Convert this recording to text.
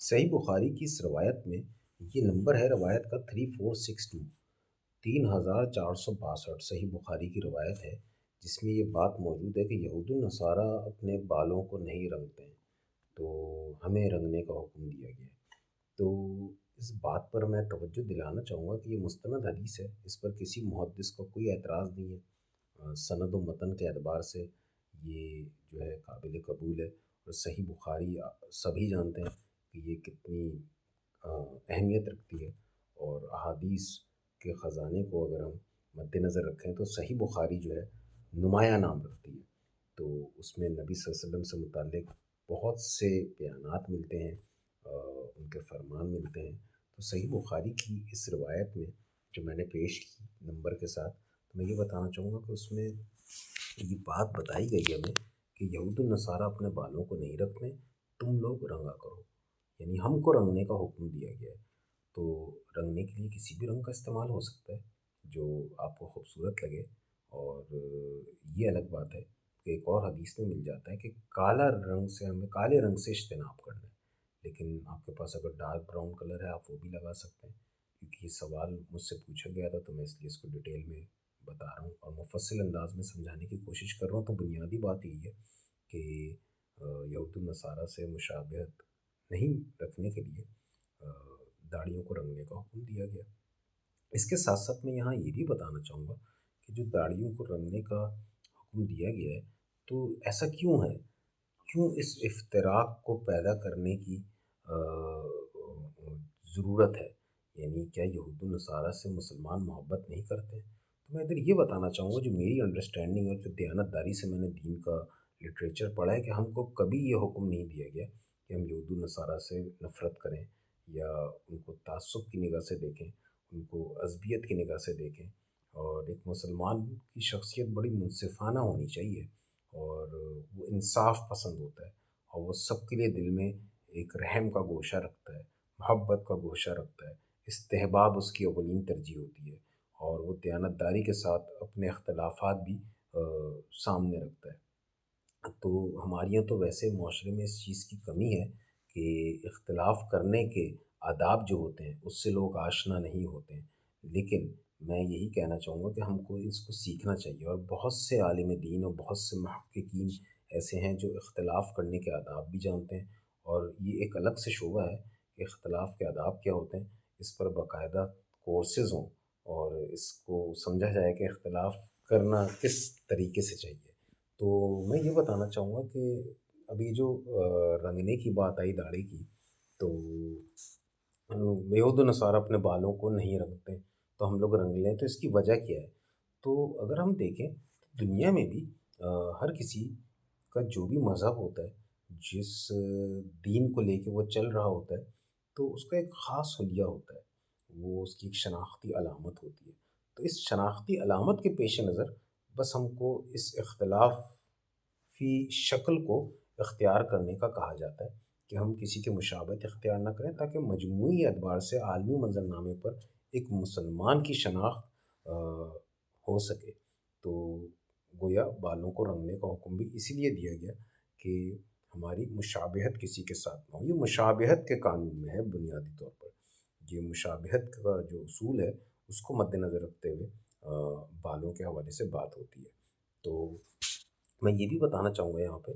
صحیح بخاری کی اس روایت میں یہ نمبر ہے روایت کا 3462، 3462 صحیح بخاری کی روایت ہے، جس میں یہ بات موجود ہے کہ یہود النصارہ اپنے بالوں کو نہیں رنگتے ہیں، تو ہمیں رنگنے کا حکم دیا گیا ہے۔ تو اس بات پر میں توجہ دلانا چاہوں گا کہ یہ مستند حدیث ہے، اس پر کسی محدث کا کوئی اعتراض نہیں ہے۔ سند و متن کے اعتبار سے یہ جو ہے قابل قبول ہے، اور صحیح بخاری سبھی جانتے ہیں کہ یہ کتنی اہمیت رکھتی ہے، اور احادیث کے خزانے کو اگر ہم مد نظر رکھیں تو صحیح بخاری جو ہے نمایاں نام رکھتی ہے۔ تو اس میں نبی صلی اللہ علیہ وسلم سے متعلق بہت سے بیانات ملتے ہیں، ان کے فرمان ملتے ہیں۔ تو صحیح بخاری کی اس روایت میں جو میں نے پیش کی نمبر کے ساتھ، تو میں یہ بتانا چاہوں گا کہ اس میں یہ بات بتائی گئی ہے ہمیں کہ یہود النصارہ اپنے بالوں کو نہیں رکھتے، تم لوگ رنگا کرو، یعنی ہم کو رنگنے کا حکم دیا گیا ہے۔ تو رنگنے کے لیے کسی بھی رنگ کا استعمال ہو سکتا ہے جو آپ کو خوبصورت لگے، اور یہ الگ بات ہے کہ ایک اور حدیث میں مل جاتا ہے کہ کالا رنگ سے ہمیں کالے رنگ سے اجتناب کرنا ہے، لیکن آپ کے پاس اگر ڈارک براؤن کلر ہے آپ وہ بھی لگا سکتے ہیں، کیونکہ یہ سوال مجھ سے پوچھا گیا تھا، تو میں اس لیے اس کو ڈیٹیل میں بتا رہا ہوں اور مفصل انداز میں سمجھانے کی کوشش کر رہا ہوں۔ تو بنیادی بات یہی ہے کہ یہود النصارہ سے مشابہت نہیں رکھنے کے لیے داڑھیوں کو رنگنے کا حکم دیا گیا۔ اس کے ساتھ ساتھ میں یہاں یہ بھی بتانا چاہوں گا کہ جو داڑھیوں کو رنگنے کا حکم دیا گیا ہے، تو ایسا کیوں ہے؟ کیوں اس افتراق کو پیدا کرنے کی ضرورت ہے؟ یعنی کیا یہود النصارہ سے مسلمان محبت نہیں کرتے؟ تو میں ادھر یہ بتانا چاہوں گا جو میری انڈرسٹینڈنگ اور جو دیانت داری سے میں نے دین کا لٹریچر پڑھا ہے، کہ ہم کو کبھی یہ حکم نہیں دیا گیا کہ ہم یہود النصارہ سے نفرت کریں یا ان کو تعصب کی نگاہ سے دیکھیں، ان کو عصبیت کی نگاہ سے دیکھیں۔ اور ایک مسلمان کی شخصیت بڑی منصفانہ ہونی چاہیے، اور وہ انصاف پسند ہوتا ہے، اور وہ سب کے لیے دل میں ایک رحم کا گوشہ رکھتا ہے، محبت کا گوشہ رکھتا ہے، استحباب اس کی اولین ترجیح ہوتی ہے، اور وہ دیانتداری کے ساتھ اپنے اختلافات بھی سامنے رکھتا ہے۔ تو ہمارے یہاں تو ویسے معاشرے میں اس چیز کی کمی ہے کہ اختلاف کرنے کے آداب جو ہوتے ہیں اس سے لوگ آشنا نہیں ہوتے ہیں، لیکن میں یہی کہنا چاہوں گا کہ ہم کو اس کو سیکھنا چاہیے، اور بہت سے عالم دین اور بہت سے محققین ایسے ہیں جو اختلاف کرنے کے آداب بھی جانتے ہیں، اور یہ ایک الگ سے شعبہ ہے کہ اختلاف کے آداب کیا ہوتے ہیں، اس پر باقاعدہ کورسز ہوں، اور اس کو سمجھا جائے کہ اختلاف کرنا کس طریقے سے چاہیے۔ تو میں یہ بتانا چاہوں گا کہ ابھی جو رنگنے کی بات آئی داڑھی کی، تو یہود و نصارہ اپنے بالوں کو نہیں رنگتے، تو ہم لوگ رنگ لیں، تو اس کی وجہ کیا ہے؟ تو اگر ہم دیکھیں دنیا میں بھی ہر کسی کا جو بھی مذہب ہوتا ہے، جس دین کو لے کے وہ چل رہا ہوتا ہے، تو اس کا ایک خاص حلیہ ہوتا ہے، وہ اس کی ایک شناختی علامت ہوتی ہے۔ تو اس شناختی علامت کے پیش نظر بس ہم کو اس اختلافی شکل کو اختیار کرنے کا کہا جاتا ہے کہ ہم کسی کے مشابہت اختیار نہ کریں، تاکہ مجموعی اعتبار سے عالمی منظرنامے پر ایک مسلمان کی شناخت ہو سکے۔ تو گویا بالوں کو رنگنے کا حکم بھی اسی لیے دیا گیا کہ ہماری مشابہت کسی کے ساتھ نہ ہو۔ یہ مشابہت کے قانون میں ہے بنیادی طور پر، یہ مشابہت کا جو اصول ہے اس کو مد نظر رکھتے ہوئے بالوں کے حوالے سے بات ہوتی ہے۔ تو میں یہ بھی بتانا چاہوں گا یہاں پہ